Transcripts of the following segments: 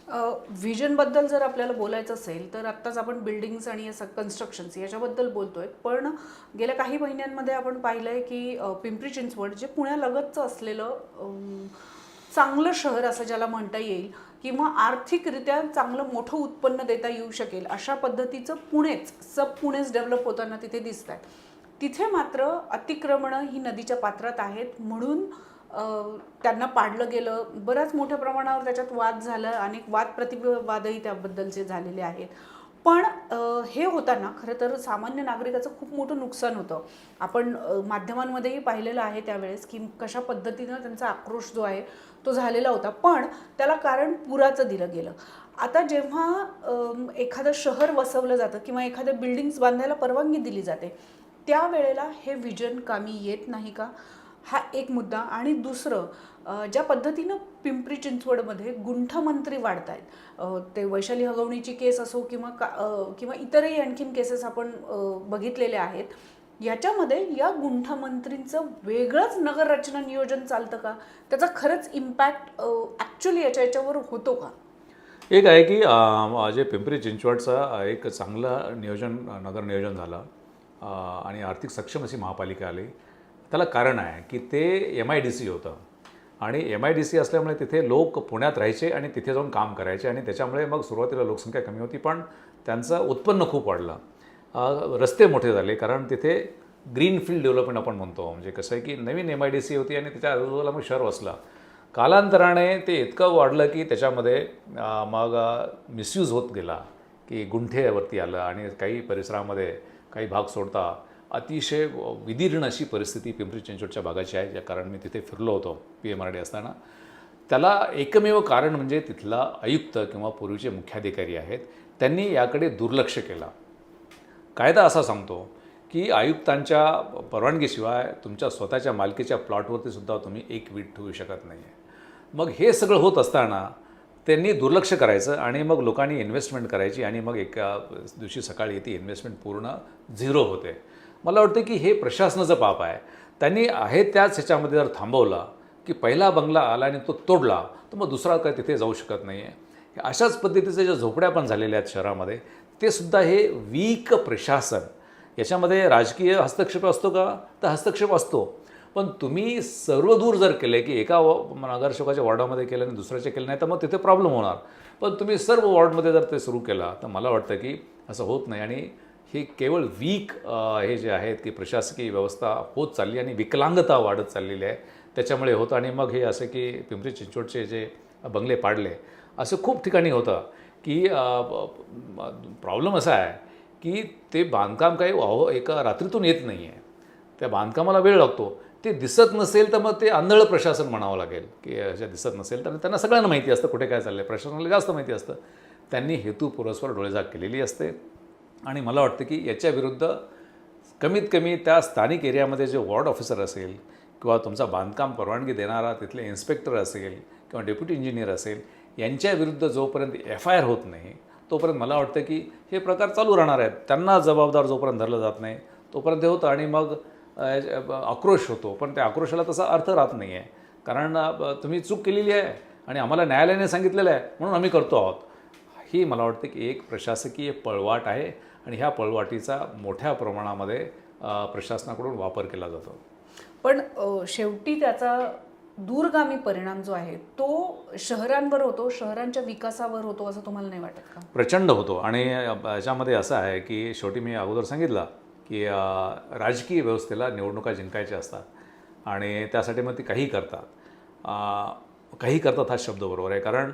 व्हिजनबद्दल जर आपल्याला बोलायचं असेल तर आत्ताच आपण बिल्डिंग्स आणि कन्स्ट्रक्शन्स याच्याबद्दल बोलतोय, पण गेल्या काही महिन्यांमध्ये आपण पाहिलंय की पिंपरी चिंचवड जे पुण्यालगतचं असलेलं चांगलं शहर असं ज्याला म्हणता येईल किंवा आर्थिकरित्या चांगलं मोठं उत्पन्न देता येऊ शकेल अशा पद्धतीचं पुणेच डेव्हलप होताना तिथे दिसत आहे. तिथे मात्र अतिक्रमणं ही नदीच्या पात्रात आहेत म्हणून त्यांना पाडलं गेलं. बऱ्याच मोठ्या प्रमाणावर त्याच्यात वाद झाला, अनेक वाद प्रतिवादही त्याबद्दलचे झालेले आहेत. पण हे होताना खरं तर सामान्य नागरिकाचं खूप मोठं नुकसान होतं. आपण माध्यमांमध्येही पाहिलेलं आहे त्यावेळेस की कशा पद्धतीनं त्यांचा आक्रोश जो आहे तो झालेला होता, पण त्याला कारण पुराचं दिलं गेलं. आता जेव्हा एखादं शहर वसवलं जातं किंवा एखाद्या बिल्डिंग्स बांधायला परवानगी दिली जाते त्यावेळेला हे व्हिजन कामी येत नाही का, हा एक मुद्दा. आणि दुसरं, ज्या पद्धतीनं पिंपरी चिंचवडमध्ये गुंठमंत्री वाढत आहेत, ते वैशाली हगवणीची केस असो किंवा इतरही आणखीन केसेस आपण बघितलेले आहेत, याच्यामध्ये या गुंठमंत्रींचं वेगळंच नगररचना नियोजन चालतं का, त्याचा खरंच इम्पॅक्ट ॲक्च्युली याच्यावर होतो का? एक आहे की जे पिंपरी चिंचवडचा एक चांगलं नगर नियोजन झालं आणि आर्थिक सक्षम अशी महापालिका आली. त्याला कारण आहे की ते MIDC होतं आणि MIDC असल्यामुळे तिथे लोक पुण्यात राहायचे आणि तिथे जाऊन काम करायचे आणि त्याच्यामुळे मग सुरुवातीला लोकसंख्या कमी होती, पण त्यांचं उत्पन्न खूप वाढलं. रस्ते मोठे झाले कारण तिथे ग्रीनफील्ड डेव्हलपमेंट आपण म्हणतो. म्हणजे कसं आहे की नवीन MIDC होती आणि त्याच्या आजूबाजूला मग शहर वसलं. कालांतराने ते इतकं वाढलं की त्याच्यामध्ये मग मिसयूज होत गेला की गुंठेवरती आलं आणि काही परिसरामध्ये काही भाग सोडता अतिशय विदीर्ण अशी परिस्थिती पिंपरी चिंचवडच्या भागाची आहे. ज्या कारण मी तिथे फिरलो होतो PMRD असताना. त्याला एकमेव कारण म्हणजे तिथला आयुक्त किंवा पूर्वीचे मुख्याधिकारी आहेत, त्यांनी याकडे दुर्लक्ष केलं. कायदा असा सांगतो की आयुक्तांच्या परवानगीशिवाय तुमच्या स्वतःच्या मालकीच्या प्लॉटवरती सुद्धा तुम्ही एक वीट ठेवू शकत नाही आहे. मग हे सगळं होत असताना त्यांनी दुर्लक्ष करायचं आणि मग लोकांनी इन्व्हेस्टमेंट करायची आणि मग एका दिवशी सकाळी ती इन्व्हेस्टमेंट पूर्ण झिरो होते. मला वाटतं की हे प्रशासनाचं पाप आहे. त्यांनी आहे त्याच ह्याच्यामध्ये जर थांबवला की पहिला बंगला आला आणि तो तोडला तर मग दुसरा काय तिथे जाऊ शकत नाही आहे. अशाच पद्धतीचे ज्या झोपड्या पण झालेल्या आहेत शहरामध्ये, ते सुद्धा हे वीक प्रशासन. याच्यामध्ये राजकीय हस्तक्षेप असतो का, तर हस्तक्षेप असतो, पण तुम्ही सर्वदूर जर केले की एका नगरसेवकाच्या वॉर्डामध्ये केलं आणि दुसऱ्याच्या केलं नाही तर मग तिथे प्रॉब्लेम होणार. पण तुम्ही सर्व वॉर्डमध्ये जर ते सुरू केला तर मला वाटतं की असं होत नाही. आणि हे केवळ वीक हे जे आहेत की प्रशासकीय व्यवस्था होत चालली आणि विकलांगता वाढत चाललेली आहे, त्याच्यामुळे होतं. आणि मग हे असं की पिंपरी चिंचवडचे जे बंगले पाडले असं खूप ठिकाणी होतं की प्रॉब्लेम असा आहे की ते बांधकाम काही एका रात्रीतून येत नाही आहे. त्या बांधकामाला वेळ लागतो. ते दिसत नसेल तर मग ते आंधळ प्रशासन म्हणावं लागेल की ज्या दिसत नसेल तर त्यांना सगळ्यांना माहिती असतं कुठे काय चाललं आहे. प्रशासनाला जास्त माहिती असतं. त्यांनी हेतुपुरस्सर डोळेझाक केलेली असते. आणि मला वाटतं की याच्या विरुद्ध कमीत कमी त्या स्थानिक एरियामध्ये जे वॉर्ड ऑफिसर असेल किंवा तुमचा बांधकाम परवानगी देणारा तिथले इन्स्पेक्टर असेल किंवा डेप्युटी इंजिनियर असेल, यांच्या विरुद्ध जोपर्यंत FIR होत नाही तोपर्यंत मला वाटतं की हे प्रकार चालू राहणार आहेत. त्यांना जबाबदार जोपर्यंत धरलं जात नाही तोपर्यंत हे होतं आणि मग आक्रोश होतो. पण त्या आक्रोशाला तसा अर्थ राहत नाही आहे, कारण तुम्ही चूक केलेली आहे आणि आम्हाला न्यायालयाने सांगितलेलं आहे म्हणून आम्ही करतो आहोत. ही मला वाटतं की एक प्रशासकीय पळवाट आहे आणि ह्या पळवाटीचा मोठ्या प्रमाणामध्ये प्रशासनाकडून वापर केला जातो. पण शेवटी त्याचा दूरगामी परिणाम जो आहे तो शहरांवर होतो, शहरांच्या विकासावर होतो, असं तुम्हाला नाही वाटत का? प्रचंड होतो. आणि याच्यामध्ये असं आहे की शेवटी मी अगोदर सांगितलं की राजकीय व्यवस्थेला निवडणुका जिंकायच्या असतात आणि त्यासाठी मग ती काही करतात हा शब्द बरोबर आहे. कारण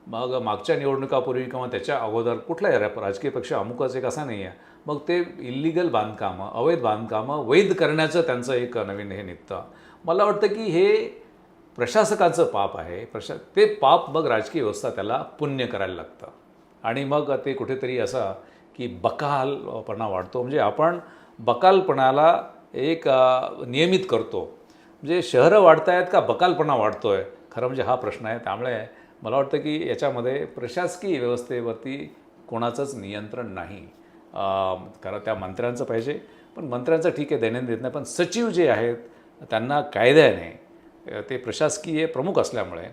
मग मागच्या निवडणुकापूर्वी किंवा त्याच्या अगोदर कुठलाही राजकीय पक्ष अमुकच एक असा नाही आहे. मग ते इल्लिगल बांधकामं, अवैध बांधकामं वैध करण्याचं त्यांचं एक नवीन हे निघतं. मला वाटतं की हे प्रशासकाचं पाप आहे. ते पाप मग राजकीय व्यवस्था त्याला पुण्य करायला लागतं आणि मग ते कुठेतरी असं की बकालपणा वाढतो. म्हणजे आपण बकालपणाला एक नियमित करतो. म्हणजे शहरं वाढत आहेत का बकालपणा वाढतो आहे, खरं म्हणजे हा प्रश्न आहे. त्यामुळे मला वाटतं की याच्यामध्ये प्रशासकीय व्यवस्थेवरती कोणाचंच नियंत्रण नाही. कारण त्या मंत्र्यांचं पाहिजे, पण मंत्र्यांचं ठीक आहे दैनंदिन देत नाही, पण सचिव जे आहेत त्यांना कायद्याने ते प्रशासकीय प्रमुख असल्यामुळे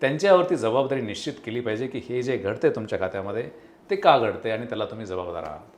त्यांच्यावरती जबाबदारी निश्चित केली पाहिजे की हे जे घडते तुमच्या खात्यामध्ये ते का घडते आणि त्याला तुम्ही जबाबदार आहात.